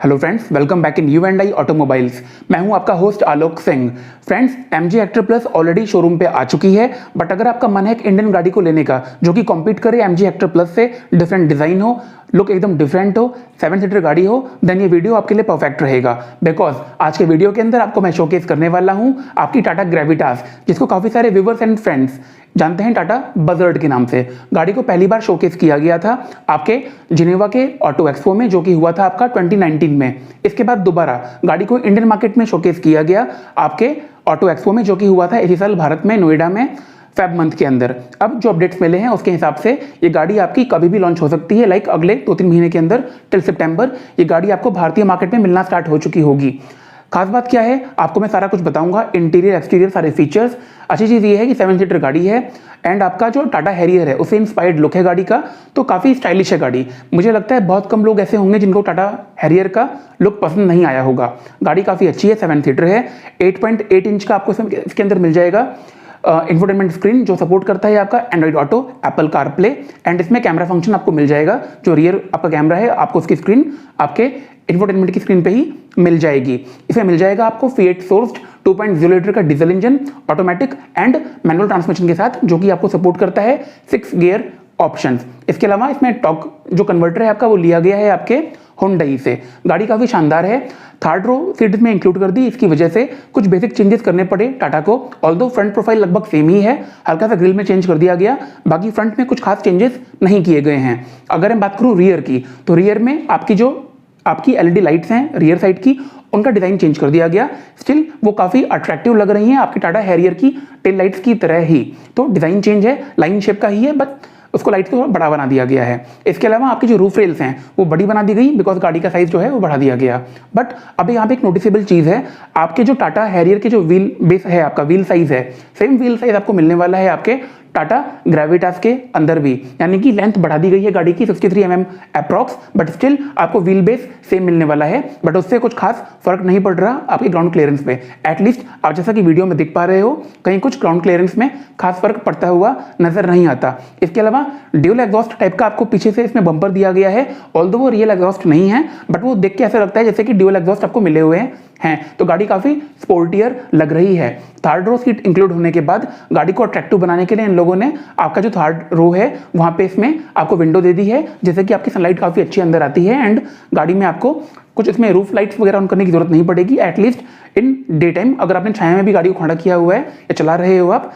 Hello friends, welcome back in you and I automobiles. मैं हूं आपका host Alok Singh. Friends, MG Hector plus already showroom पे आ चुकी है, बट अगर आपका मन है एक इंडियन गाड़ी को लेने का जो कि कॉम्पीट करे MG हेक्टर प्लस से, डिफरेंट डिजाइन हो, लुक एकदम डिफरेंट हो, 7 सीटर गाड़ी हो, देन ये वीडियो आपके लिए परफेक्ट रहेगा। बिकॉज आज के वीडियो के अंदर आपको मैं शोकेस करने वाला हूं आपकी टाटा ग्रेविटास, जिसको काफी सारे व्यूवर्स एंड फ्रेंड्स जानते हैं टाटा बजर्ड के नाम से। गाड़ी को पहली बार शोकेस किया गया था आपके जिनेवा के ऑटो एक्सपो में, जो कि हुआ था आपका 2019 में। इसके बाद दोबारा गाड़ी को इंडियन मार्केट में शोकेस किया गया आपके ऑटो एक्सपो में, जो कि हुआ था इसी साल भारत में, नोएडा में, फेब मंथ के अंदर। अब जो अपडेट्स मिले हैं उसके हिसाब से ये गाड़ी आपकी कभी भी लॉन्च हो सकती है, लाइक अगले 2-3 महीने के अंदर, टिल सितंबर ये गाड़ी आपको भारतीय मार्केट में मिलना स्टार्ट हो चुकी होगी। खास बात क्या है आपको मैं सारा कुछ बताऊंगा, इंटीरियर एक्सटीरियर सारे फीचर्स। अच्छी चीज़ ये है कि 7 सीटर गाड़ी है एंड आपका जो टाटा हैरियर है उससे इंस्पायर्ड लुक है गाड़ी का, तो काफ़ी स्टाइलिश है गाड़ी। मुझे लगता है बहुत कम लोग ऐसे होंगे जिनको टाटा हैरियर का लुक पसंद नहीं आया होगा। गाड़ी काफ़ी अच्छी है, 7 सीटर है, 8.8 इंच का आपको इसके अंदर मिल जाएगा इंफोटेनमेंट स्क्रीन, जो सपोर्ट करता है आपका Android auto, Apple CarPlay, and इसमें कैमरा फंक्शन आपको मिल जाएगा। जो रियर आपका कैमरा है आपको उसकी स्क्रीन आपके इंफोटेनमेंट की स्क्रीन पे ही मिल जाएगी। इसमें मिल जाएगा आपको फिएट सोर्स्ड 2.0 लीटर का diesel engine, automatic and manual transmission के साथ, जो कि आपको सपोर्ट करता है 6 गियर ऑप्शंस। इसके अलावा इसमें टॉर्क जो कन्वर्टर है आपका वो लिया गया है आपके हुंडई से। गाड़ी काफ़ी शानदार है, थर्ड रो सीट में इंक्लूड कर दी, इसकी वजह से कुछ बेसिक चेंजेस करने पड़े टाटा को। ऑल्दो फ्रंट प्रोफाइल लगभग सेम ही है, हल्का सा ग्रिल में चेंज कर दिया गया, बाकी फ्रंट में कुछ खास चेंजेस नहीं किए गए हैं। अगर मैं बात करूँ रियर की, तो रियर में आपकी LED लाइट्स हैं रियर साइड की, उनका डिज़ाइन चेंज कर दिया गया। स्टिल वो काफ़ी अट्रैक्टिव लग रही हैं आपकी टाटा हैरियर की टेल लाइट्स की तरह ही। तो डिज़ाइन चेंज है, लाइन शेप का ही है, बट उसको लाइट को बड़ा बना दिया गया है। इसके अलावा आपकी जो रूफ रेल्स हैं वो बड़ी बना दी गई, बिकॉज गाड़ी का साइज जो है वो बढ़ा दिया गया। बट अभी यहाँ पे एक नोटिसेबल चीज़ है, आपके जो टाटा हैरियर के जो व्हील बेस है, आपका व्हील साइज है, सेम व्हील साइज आपको मिलने वाला है आपके टाटा ग्रेविटास के अंदर भी, यानी कि लेंथ बढ़ा दी गई है गाड़ी की 63 mm अप्रॉक्स, बट स्टिल आपको व्हील बेस सेम मिलने वाला है। बट उससे कुछ खास फर्क नहीं पड़ रहा आपके ग्राउंड क्लियरेंस पे। एटलीस्ट आप जैसा कि वीडियो में देख पा रहे हो, कहीं कुछ ग्राउंड क्लियरेंस में खास फर्क पड़ता हुआ नजर नहीं आता। इसके अलावा ड्यूल एग्जॉस्ट टाइप का आपको पीछे से इसमें बम्पर दिया गया है, ऑल्दो वो रियल एग्जॉस्ट नहीं है, बट वो देख के ऐसा लगता है जैसे कि ड्यूल एग्जॉस्ट आपको मिले हुए हैं। तो गाड़ी काफी स्पोर्टियर लग रही है। थर्ड रो सीट इंक्लूड होने के बाद गाड़ी को अट्रैक्टिव बनाने के लिए इन लोगों ने आपका जो थर्ड रो है वहां पे इसमें आपको विंडो दे दी है, जैसे कि आपकी सनलाइट काफी अच्छी अंदर आती है एंड गाड़ी में आपको कुछ इसमें रूफ लाइट्स वगैरह ऑन करने की जरूरत नहीं पड़ेगी, एटलीस्ट इन डे टाइम। अगर आपने छाया में भी गाड़ी को खड़ा किया हुआ है या चला रहे हो आप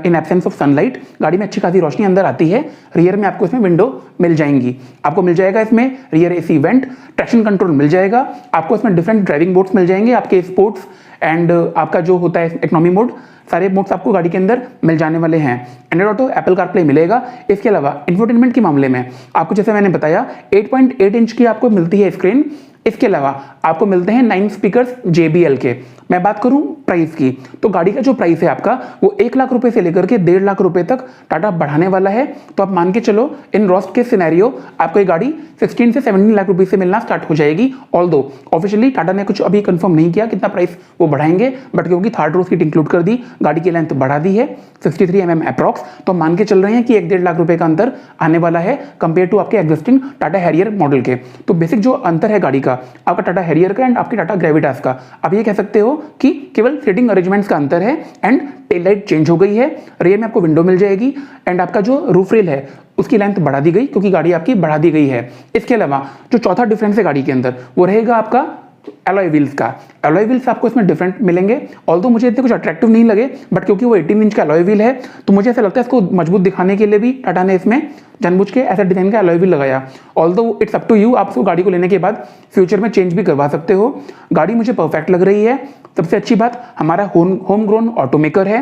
इन एब्सेंस ऑफ सनलाइट, गाड़ी में अच्छी खासी रोशनी अंदर आती है। रियर में आपको इसमें विंडो मिल जाएंगी, आपको मिल जाएगा इसमें rear AC vent, traction control मिल जाएगा आपको, इसमें डिफरेंट ड्राइविंग मोड्स मिल जाएंगे आपके, स्पोर्ट्स एंड आपका जो होता है इकोनॉमी मोड, सारे मोड्स आपको गाड़ी के अंदर मिल जाने वाले हैं। एंड्रॉइड ऑटो, एप्पल कारप्ले मिलेगा। इसके अलावा इंफोटेनमेंट के मामले में आपको, जैसे मैंने बताया, 8.8 इंच की आपको मिलती है स्क्रीन। इसके अलावा आपको मिलते हैं 9 स्पीकर्स JBL के। मैं बात करूं प्राइस की, तो गाड़ी का जो प्राइस है आपका वो 1 लाख रुपए से लेकर के 1.5 लाख रुपए तक टाटा बढ़ाने वाला है। तो आप मान के चलो इन रोस्ट के सिनेरियो आपको ये गाड़ी 16 से 17 लाख रुपए से मिलना स्टार्ट हो जाएगी। ऑल्दो ऑफिशियली टाटा ने कुछ अभी कंफर्म नहीं किया कितना प्राइस वो बढ़ाएंगे, बट क्योंकि थर्ड रो सीट इंक्लूड कर दी, गाड़ी की लेंथ बढ़ा दी है 63 mm अप्रॉक्स, तो मान के चल रहे हैं कि 1-1.5 लाख रुपए का अंतर आने वाला है कंपेयर टू आपके एग्जिस्टिंग टाटा हैरियर मॉडल के। तो बेसिक जो अंतर है गाड़ी का, आपका टाटा हैरियर का एंड आपकी टाटा ग्रेविटास का, आप ये कह सकते हो कि केवल सीटिंग अरेंजमेंट्स का अंतर है एंड टेल लाइट चेंज हो गई है। रियर में आपको विंडो मिल जाएगी एंड आपका जो रूफ रेल है उसकी लेंथ बढ़ा दी गई, क्योंकि गाड़ी आपकी बढ़ा दी गई है। इसके अलावा जो चौथा डिफरेंस है गाड़ी के अंदर वो रहेगा आपका एलॉय व्हील्स का। एलॉय व्हील्स आपको इसमें डिफरेंट मिलेंगे, ऑल्दो मुझे इतने कुछ अट्रैक्टिव नहीं लगे, बट क्योंकि वो 18 इंच का एलॉय व्हील है तो मुझे ऐसा लगता है इसको मजबूत दिखाने के लिए भी टाटा ने इसमें जानबूझ के ऐसा डिजाइन का एलॉय व्हील लगाया। Although it's up to you, आप उसको गाड़ी को लेने के बाद फ्यूचर में चेंज भी करवा सकते हो। गाड़ी मुझे परफेक्ट लग रही है। सबसे अच्छी बात, हमारा होम ग्रोन ऑटोमेकर है,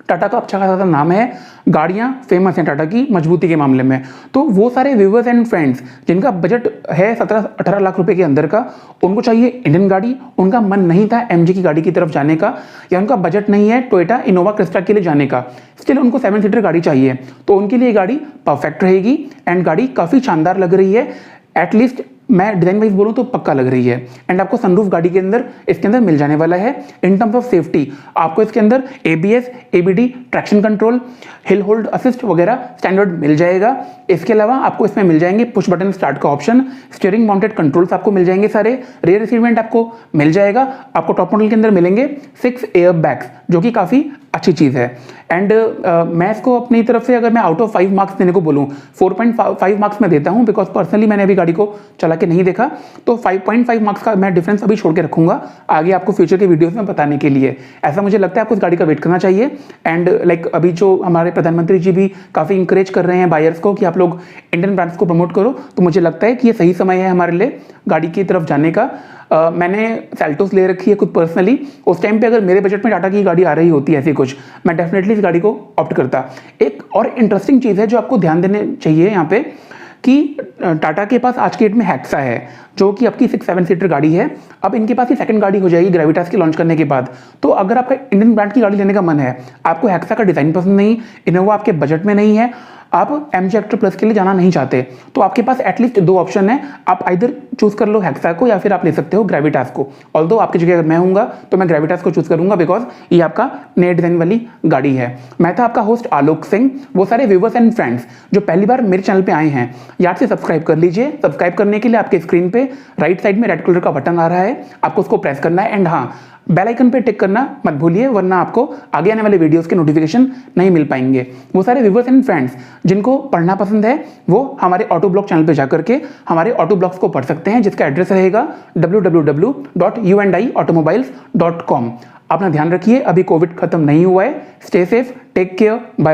टाटा का अच्छा खासा नाम है, गाड़ियाँ फेमस हैं टाटा की मजबूती के मामले में। तो वो सारे व्यूवर्स एंड फ्रेंड्स जिनका बजट है 17-18 लाख रुपए के अंदर का, उनको चाहिए इंडियन गाड़ी, उनका मन नहीं था MG की गाड़ी की तरफ जाने का, या उनका बजट नहीं है टोयोटा इनोवा क्रिस्टा के लिए जाने का, स्टिल उनको 7 सीटर गाड़ी चाहिए, तो उनके लिए गाड़ी परफेक्ट रहेगी एंड गाड़ी काफ़ी शानदार लग रही है। एटलीस्ट मैं डिज़ाइन वाइज बोलूँ तो पक्का लग रही है। एंड आपको सनरूफ गाड़ी के अंदर इसके अंदर मिल जाने वाला है। इन टर्म्स ऑफ सेफ्टी आपको इसके अंदर ABS, ABD, traction control, hill hold assist वगैरह स्टैंडर्ड मिल जाएगा। इसके अलावा आपको इसमें मिल जाएंगे पुश बटन स्टार्ट का ऑप्शन, स्टीयरिंग माउंटेड कंट्रोल्स आपको मिल जाएंगे सारे, रियर सीट वेंट आपको मिल जाएगा। आपको टॉप मॉडल के अंदर मिलेंगे 6 एयर बैग्स, जो कि काफ़ी अच्छी चीज़ है। एंड मैं इसको अपनी तरफ से अगर मैं आउट ऑफ 5 मार्क्स देने को बोलूँ, 4.5 मार्क्स मैं देता हूँ, बिकॉज पर्सनली मैंने अभी गाड़ी को चला के नहीं देखा, तो 5.5 मार्क्स का मैं डिफरेंस अभी छोड़ के रखूंगा आगे आपको फ्यूचर के वीडियोस में बताने के लिए। ऐसा मुझे लगता है आपको इस गाड़ी का वेट करना चाहिए। एंड लाइक अभी जो हमारे प्रधानमंत्री जी भी काफ़ी इंकरेज कर रहे हैं बायर्स को कि आप लोग इंडियन ब्रांड्स को प्रमोट करो, तो मुझे लगता है कि ये सही समय है हमारे लिए गाड़ी की तरफ जाने का। मैंने सेल्टोस ले रखी है खुद पर्सनली। उस टाइम पे अगर मेरे बजट में टाटा की गाड़ी आ रही होती है ऐसी कुछ, मैं डेफिनेटली इस गाड़ी को ऑप्ट करता। एक और इंटरेस्टिंग चीज़ है जो आपको ध्यान देने चाहिए यहाँ पे कि टाटा के पास आज के डेट में हेक्सा है, जो कि आपकी 6-7 सीटर गाड़ी है। अब इनके पास ये सेकंड गाड़ी हो जाएगी ग्रेविटास के लॉन्च करने के बाद। तो अगर आपका इंडियन ब्रांड की गाड़ी लेने का मन है, आपको हेक्सा का डिज़ाइन पसंद नहीं, इनोवा आपके बजट में नहीं है, आप MG हेक्टर प्लस के लिए जाना नहीं चाहते, तो आपके पास एटलीस्ट 2 ऑप्शन है। आप आइदर चूज कर लो हेक्सा को या फिर आप ले सकते हो ग्रेविटास को। ऑल्दो आपकी जगह अगर मैं हूँगा तो मैं ग्रेविटास को चूज करूंगा, बिकॉज ये आपका नए डिजाइन वाली गाड़ी है। मैं था आपका होस्ट आलोक सिंह। वो सारे व्यूवर्स एंड फ्रेंड्स जो पहली बार मेरे चैनल पे आए हैं, याद से सब्सक्राइब कर लीजिए। सब्सक्राइब करने के लिए आपके स्क्रीन पे राइट साइड में रेड कलर का बटन आ रहा है, आपको उसको प्रेस करना है। एंड हाँ, बेल आइकन पे टिक करना मत भूलिए, वरना आपको आगे आने वाले वीडियोस के नोटिफिकेशन नहीं मिल पाएंगे। वो सारे व्यूवर्स एंड फ्रेंड्स जिनको पढ़ना पसंद है, वो हमारे ऑटो ब्लॉग चैनल पे जाकर के हमारे ऑटो ब्लॉग्स को पढ़ सकते हैं, जिसका एड्रेस रहेगा www.you&iautomobiles.com। अपना ध्यान रखिए, अभी कोविड खत्म नहीं हुआ है। Stay safe, take care, bye.